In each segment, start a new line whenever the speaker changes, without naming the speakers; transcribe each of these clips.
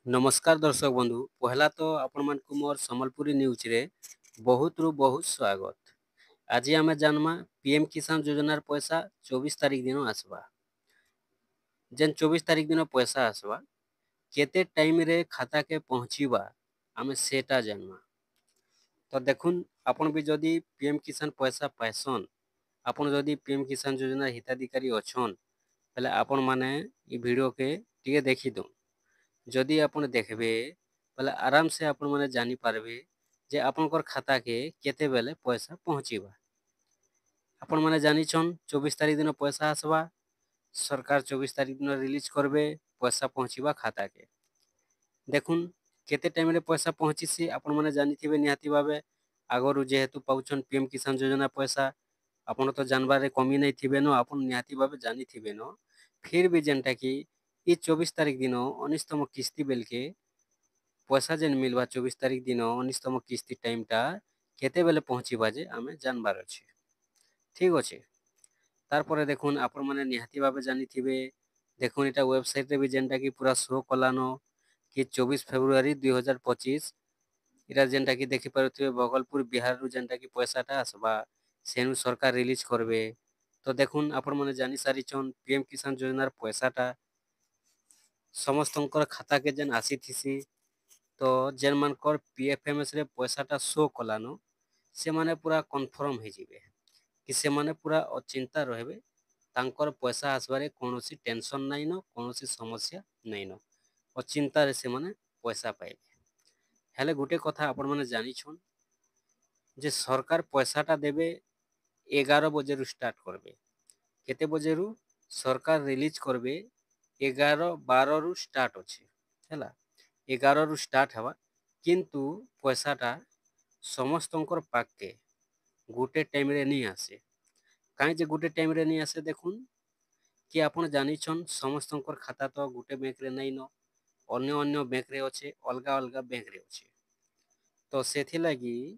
नमस्कार दर्शक बंधु पहला तो आपण मानकु मोर संबलपुरी न्यूज रे बहुत रु बहुत स्वागत। आज आमे जानमा पीएम किसान योजनार पैसा 24 तारीख दिन आसबा। जेन 24 तारीख दिन पैसा आसबा केते टाइम रे खाता के पहुंचीबा आमे सेटा जानमा। तो देखुन आपण भी जदी पीएम किसान पैसा पाइसन, आपण जदी पीएम किसान योजना हिताधिकारी अछन पहले आपण माने ई वीडियो के टिके देखि दो। जदि आपण देखबे पहले आराम से आपण माने जानी पारबे जे आपनकर खाता के केते बेले पैसा पहुंचीबा। आपण माने जानी छन 24 तारीख दिन पैसा आसबा, सरकार 24 तारीख दिन रिलीज करबे पैसा पहुंचीबा खाता के। देखुन केते टाइम रे पैसा पहुंचीसी आपण माने जानिथिबे निहाती भाबे। आगरु जेहेतु पाउछन पीएम किसान योजना पैसा आपण तो जानबारे कमी नहीं थिबे न, आपण निहाती भाबे जानिथिबे न। फिर भी जेनटा कि ई 24 तारीख दिन 19तम किस्ती बेलके पैसा जेन मिलबा 24 तारीख दिन 19तम किस्ती टाइम टा केते बेले पहुंचीबा जे आमे जानबार अछि। ठीक अछि। तारपरे देखुन आपण माने निहाती भाबे जानिथिबे। देखुन एटा वेबसाइट रे भी जेनटा कि पूरा शो कलानो कि 24 फेब्रुआरी 2025 इरा जेनटा कि देखि पारुथिबे भगलपुर बिहार रु जेनटा कि पैसाटा आसबा सेनु सरकार रिलीज करबे। तो देखुन आपण माने जानि सारिछन पीएम किसान योजनार पैसाटा समस्तंकर खाता के जेन आसीथिसी। तो जेन मानकर पीएफएमएस रे पैसाटा शो कलानो से माने पूरा कन्फर्म हे जिवे कि से माने पूरा अचिंता रहबे। तांकर पैसा आसबारे कोनोसी टेंशन नाइन, कोनोसी समस्या नाइन, अचिंता रे से माने पैसा पाइबे। हेले गुटे कथा आपण माने जानिछन जे सरकार पैसाटा देबे 11 बजे रु स्टार्ट करबे। केते बजे रु सरकार रिलीज करबे 11:12 रु स्टार्ट अछि हैला। 11 रु स्टार्ट हवा किंतु पैसाटा समस्तंकर पाके गुटे टाइम रे नहीं आसे। काहे जे गुटे टाइम रे नहीं आसे देखुन कि आपण जानिछन समस्तंकर खाता तो गुटे बैंक रे नहीं न, अन्य अन्य बैंक रे अछि, अलगा अलगा बैंक रे अछि। तो सेथि लागि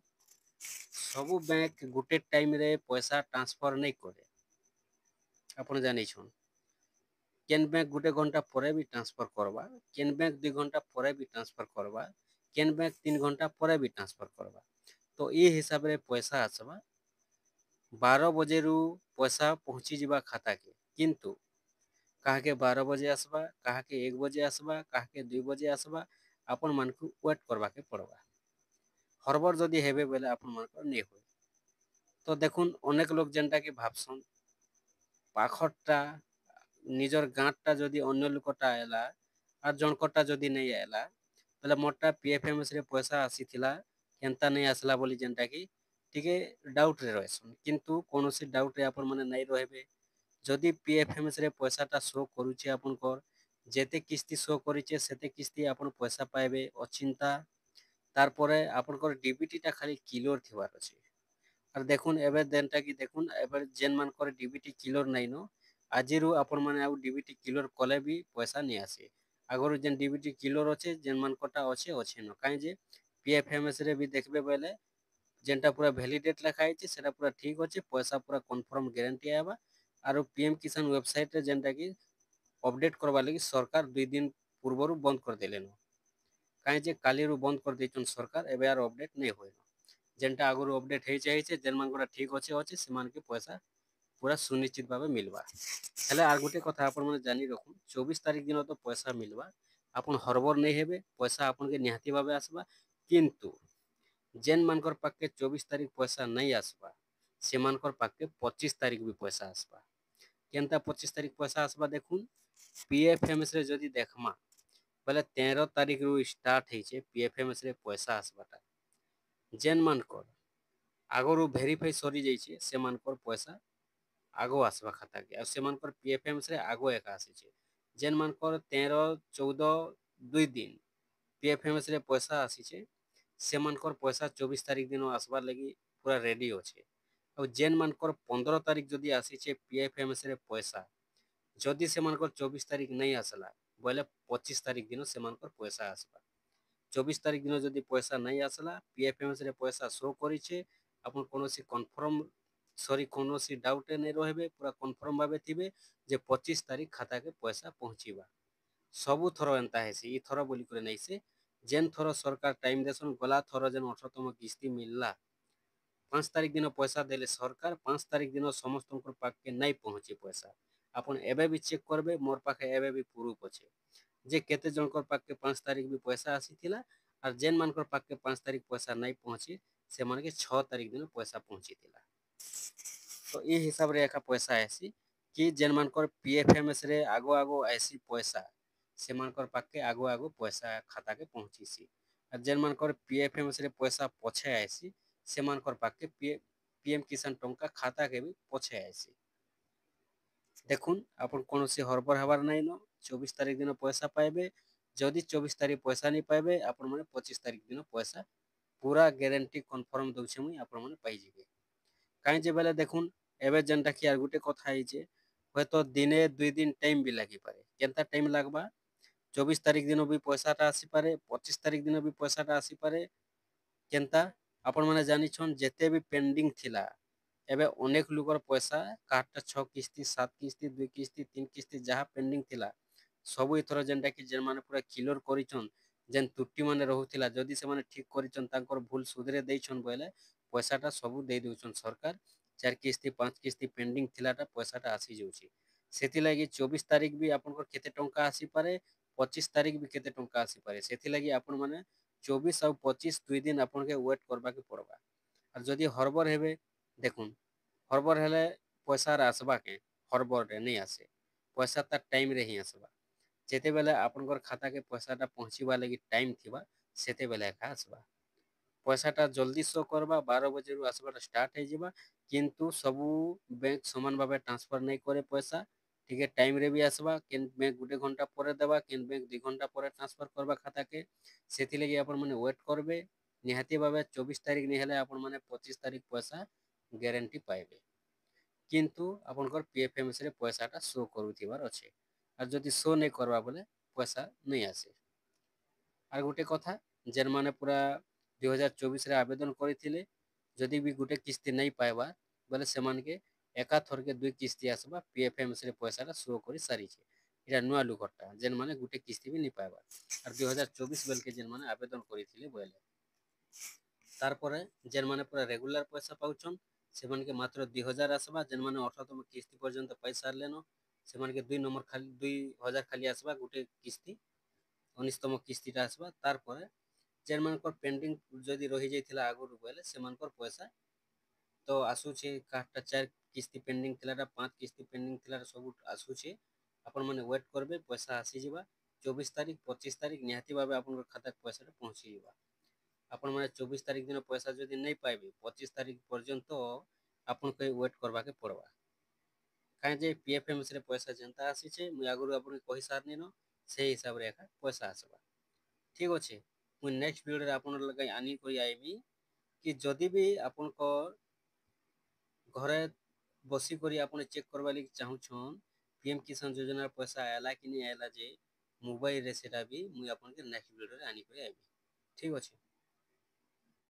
सबु बैंक गुटे टाइम रे पैसा ट्रांसफर नहीं करे। आपण जानिछन केन बैंक गुटे घंटा परे भी ट्रांसफर करबा, केन बैंक 2 घंटा परे भी ट्रांसफर करबा, केन बैंक 3 घंटा परे भी ट्रांसफर करबा। तो ये हिसाब रे पैसा आसबा 12 बजे रु पैसा पहुंची जिबा खाता के। किंतु काहा के 12 बजे आसबा, काहा के 1 बजे आसबा, काहा के 2 बजे आसबा, आपण मानकु वेट करबा के पड़बा। हरबर जदि हेबे बेले आपण मानकर नहीं होय। तो देखुन अनेक लोग जेनटा कि भाबसन पाखरटा निजर गाँटा जदि अन्य लोकटा आएला आर जनकटा जदि नहीं आएला पहले मोरटा पीएफएमएस रे पैसा आसीथिला केनता नहीं आसला बोली जेनटा कि टिके डाउट रे रहसन। किंतु कोनोसी डाउट रे आपण माने नहीं रहबे। जदि पीएफएमएस रे पैसाटा शो करूचे आपनकर जेते किस्ती शो करिचे सेते किस्ती आपण पैसा पाइबे अचिंता। तारपरे आपनकर डीबीटी टा खाली क्लियर थिबार अछि। और देखुन एबे देनटा कि देखुन एबे जेन मानकर डीबीटी क्लियर नहीं न आजिरु आपण माने आउ डीबीटी क्लियर कले भी पैसा नहीं आसे। आगरो जेन डीबीटी क्लियर अछि जेन मानकटा अछि अछि न काहे जे पीएफएमएस रे भी देखबे बेले जेनटा पूरा वैलिडेट लिखा है सेटा पूरा ठीक अच्छे, पैसा पूरा कन्फर्म गारंटी आएबा। आरो पीएम किसान वेबसाइट रे जेनटा कि अपडेट करबा लगी सरकार 2 दिन पूर्वरु बंद कर देलेन। काहे जे काली रु बंद कर देछन सरकार एबे आर अपडेट नहीं होय। जेनटा आगरो अपडेट हे जाय छै जेन मानकरा ठीक अच्छे अच्छे से मान के पैसा पूरा सुनिश्चित भावे मिलबा। हेले आर गुटे कथा आपण माने जानि रखुन 24 तारीख दिन तो पैसा मिलबा। आपण हरबर नहीं हेबे, पैसा आपण के निहाती भावे आसबा। किंतु जेन मानकर पाके 24 तारीख पैसा नहीं आसबा से मानकर पाके 25 तारीख भी पैसा आसबा। केनता 25 तारीख पैसा आसबा देखुन पीएफएमएस रे जदि देखमा पहले 13 तारीख रु स्टार्ट हे छे पीएफएमएस रे पैसा आसबाटा। जेन मानकर आगरु वेरीफाई सरी जाय छे से मानकर पैसा आगो आसबा खाता के। और से मानकर पीएफएमएस रे आगो एक आसे छे। जेन मानकर 13, 14, 2 दिन पीएफएमएस रे पैसा आसी छे से मानकर पैसा 24 तारीख दिन आसबार लगी पूरा रेडी अच्छे। और जेन मानकर 15 तारीख जदि आसी छे पीएफएमएस रे पैसा जदि से मानकर 24 तारीख नहीं आसला बोले 25 तारीख दिन से मानकर पैसा आसबा। 24 तारीख दिन जदि पैसा नहीं आसला पीएफएमएस रे पैसा शो करी छे अपन कोनोसी कन्फर्म सॉरी कोनोसी डाउट नहीं रहबे पूरा कन्फर्म भावे थिबे जे 25 तारीख खाता के पैसा पहुंचीबा। ସବୁ ଥର ଏନ୍ତା ହେସି ଇ ଥର ବୋଲି করে ନାଇଁ ସେ ଯେନ୍ ଥର ସରକାର ଟାଇମ୍ ଦେସନ୍ ଗଲା ଥର ଯେନ୍ 18তম କିସ୍ତି ମିଲଲା 5 ତାରିଖ ଦିନ ପଇସା ଦେଲେ ସରକାର 5 ତାରିଖ ଦିନ ସମସ୍ତଙ୍କର ପାଖକେ ନାଇଁ ପହଞ୍ଚି ପଇସା ଆପଣ ଏବେ ବି ଚେକ୍ କରବେ ମୋर ପାଖେ ଏବେ ବି ପ୍ରୁଫ ଅଛି ଯେ କେତେ ଜଣଙ୍କର ପାଖକେ 5 ତାରିଖ ବି ପଇସା ଆସିଥିଲା আর ଯେନ୍ ମାନଙ୍କର ପାଖକେ 5 ତାରିଖ ପଇସା ନାଇଁ ପହଞ୍ଚି ସେମାନକେ 6 ତାରିଖ ଦିନ ପଇସା ପହଞ୍ଚିଥିଲା ତ ଇ ହିସାବରେ ଏକା ପଇସା ଆସି କି ଯେନ୍ ମାନଙ୍କର PFMS ରେ ଆଗो ଆଗो ଆଇସି ପଇସା ସେମାନଙ୍କର ପାଖକେ ଆଗो ଆଗो ପଇସା ଖାତାକେ ପହଞ୍ଚିସି আর ଯେନ୍ ମାନଙ୍କର PFMS ରେ ପଇସା ପଛେ ଆଇସି ସେମାନଙ୍କର ପାଖକେ PM କିଷାନ ଟଙ୍କା ଖାତାକେ ବି ପଛେ ଆଇସି দেখুন ଆପଣ କୌଣସି ହରବର ହେବାର ନାଇଁ ନ 24 ତାରିଖ ଦିନ ପଇସା ପାଇବେ ଯଦି 24 ତାରିଖ ପଇସା नहीं ପାଇବେ ଆପଣମାନେ 25 ତାରିଖ ଦିନ ପଇସା ପୁରା ଗ୍ୟାରେଣ୍ଟି କନଫର୍ମ ଦଉଛେ ମୁଇଁ ଆପଣମାନେ ପାଇଯିବେ କାହିଁ ଯେ ବେଲେ ଦେଖୁନ୍ ଏବେ ଯେନ୍ଟା କି আর ଗୋଟେ কথা ହେଇଛେ হয়তো দিনে 2 দিন টাইম ବି ଲାଗିପାରେ କେନ୍ତା টাইম লাগবা 24 ତାରିଖ ଦିନ ବି ପଇସାଟା ଆସିପାରେ 25 ତାରିଖ ଦିନ ବି ପଇସାଟା ଆସିପାରେ କେନ୍ତା ଆପଣମାନେ ଜାଣିଛନ୍ ଯେତେ ବି ପେଣ୍ଡିଂ ଥିଲା ଏବେ ଅନେକ ଲୋକର ପଇସା କାହାରଟା 6 କିସ୍ତି 7 କିସ୍ତି 2 କିସ୍ତି 3 କିସ୍ତି ଯାହା ପେଣ୍ଡିଂ ଥିଲା ସବୁ ଏଥର ଯେନ୍ଟା କି ଯେମାନେ ପୁରା କ୍ଲିୟର କରିଛନ୍ ଯେନ୍ ତ୍ରୁଟି ମାନେ ରହୁଥିଲା ଯଦି ସେମାନେ ଠିକ କରିଛନ୍ ତାଙ୍କର ଭୁଲ ସୁଧରେ ଦେଇଛନ୍ ବୋଇଲେ ପଇସାଟା ସବୁ ଦେଇ ଦଉଛନ୍ ସରକାର 4 କିସ୍ତି 5 କିସ୍ତି ପେଣ୍ଡିଂ ଥିଲାଟା ପଇସାଟା ଆସି ଯାଉଛି ସେଥିଲାଗି 24 ତାରିଖ ବି ଆପଣଙ୍କର କେତେ ଟଙ୍କା ଆସିପାରେ 25 ତାରିଖ ବି କେତେ ଟଙ୍କା ଆସିପାରେ ସେଥିଲାଗି ଆପଣମାନେ 24 ଆଉ 25 2 ଦିନ ଆପଣକେ ୱେଟ୍ କରବାକେ ପଡ଼ବା আর যদি হরবর হেবে দেখুন হরবর হেলে পয়সার আসবা কে হরবরে নেই আসে পয়সা তার টাইমরে হি আসবা যেতেবেলে আপনার খাতাকে পয়সাটা পৌঁছিবা লাগি টাইম থিবা সেতেবেলে একা আসবা পয়সাটা জলদি শো করবা 12 বজেরু আসবাটা স্টার্ট হয়ে যাবা কিন্তু সবু ব্যাংক সমান ভাবে ট্রান্সফর নাই করে পয়সা ঠিক টাইমরে भी আসবা কেন ব্যাংক গোটে ঘন্টা পরে দেবা কেন ব্যাংক 2 ঘন্টা পরে ট্রান্সফর করবা খাতাকে সেথিলাগি আপন মানে ওয়েট করবে নিহাতি ভাবে 24 তারিখ নি হেলে আপন মানে 25 তারিখ পয়সা গ্যারেন্টি পাইবে কিন্তু ଆପଣଙ୍କର PFMS ରେ ପଇସାଟା ଶୋ କରୁଥିବାର ଅଛି ଆଉ ଯଦି ଶୋ ନାଇଁ କରବା ବୋଲେ ପଇସା ନାଇଁ ଆସେ আর ଗୋଟେ କଥା ଯେନ୍ମାନେ ପୁରା 2024 ରେ ଆବେଦନ କରିଥିଲେ ଯଦି ବି ଗୋଟେ କିସ୍ତି ନାଇଁ ପାଇବା ବୋଲେ ସେମାନକେ ଏକା ଥରକେ 2 କିସ୍ତି আসবা PFMS ରେ ପଇସାଟା ଶୋ କରି ସାରିଛେ এটা ନୂଆ ଲୋକଟା ଯେନ୍ମାନେ ଗୋଟେ କିସ୍ତି ବି ନାଇଁ ପାଇବା আর 2024 ବେଲକେ ଯେନ୍ମାନେ ଆବେଦନ କରିଥିଲେ ବୋଇଲେ ତାରପରେ ଯେନ୍ମାନେ ପୁରା ରେଗୁଲାର ପଇସା ପାଉଛନ୍ ସେମାନକେ ମାତ୍ର 2000 আসবা ଯେନ୍ମାନେ 18তম କିସ୍ତି ପର୍ଯ୍ୟନ୍ତ ପାଇ ସାରଲେନ ସେମାନକେ 2 ନମ୍ବର ଖାଲି 2000 ଖାଲି আসবা ଗୋଟେ କିସ୍ତି 19তম কিস্তিটা আসবা তারপরে যেনমানଙ୍କର পেন্ডিং যদি রহি যাইଥିଲା আগুରୁ ବୋଇଲେ ସେମାନଙ୍କର ପଇସା ତ ଆସୁଛେ କାହାରଟା 4 କିସ୍ତି ପେଣ୍ଡିଂ ଥିଲାଟା 5 କିସ୍ତି ପେଣ୍ଡିଂ ଥିଲାଟା ସବୁ ଆସୁଛେ ଆପଣମାନେ ୱେଟ୍ করবে ପଇସା ଆସିଯିବା 24 ତାରିଖ 25 ତାରିଖ ନିହାତି ଭାବେ ଆପଣଙ୍କର ଖାତାକୁ ପଇସାଟା ପହଞ୍ଚିଯିବା ଆପଣମାନେ 24 ତାରିଖ ଦିନ ପଇସା ଯଦି ନେଇ ପାଇବେ 25 ତାରିଖ ପର୍ଯ୍ୟନ୍ତ ଆପଣଙ୍କୁ ୱେଟ୍ କରବାକେ ପଡ଼ବା କାହିଁ ଯେ PFMS ରେ ପଇସା ଯେନ୍ତା ଆସିଛେ ମୁଇଁ ଆଗରୁ ଆପଣଙ୍କୁ କହି ସାରନିନ সেই হিসাବରେ একা পয়সା আসবা ঠিক ଅଛି ମୁଇଁ ନେକ୍ସଟ ଭିଡ଼ିଓରେ ଆପଣଙ୍କ ଲାଗି ଆନି କରି ଆଇବି କି ଯଦି ବି ଆପଣଙ୍କ ଘରେ ବସିକରି ଆପଣ ଚେକ୍ କରବା ଲାଗି ଚାହୁଁଛନ୍ PM କିଷାନ ଯୋଜନାର ପଇସା ଆଇଲା କି ନି ଆଇଲା ଯେ ମୋବାଇଲରେ ସେଟା ବି ମୁଇଁ ଆପଣଙ୍କୁ ନେକ୍ସଟ ଭିଡ଼ିଓରେ ଆନିକରି ଆଇବି ଠିକ୍ ଅଛି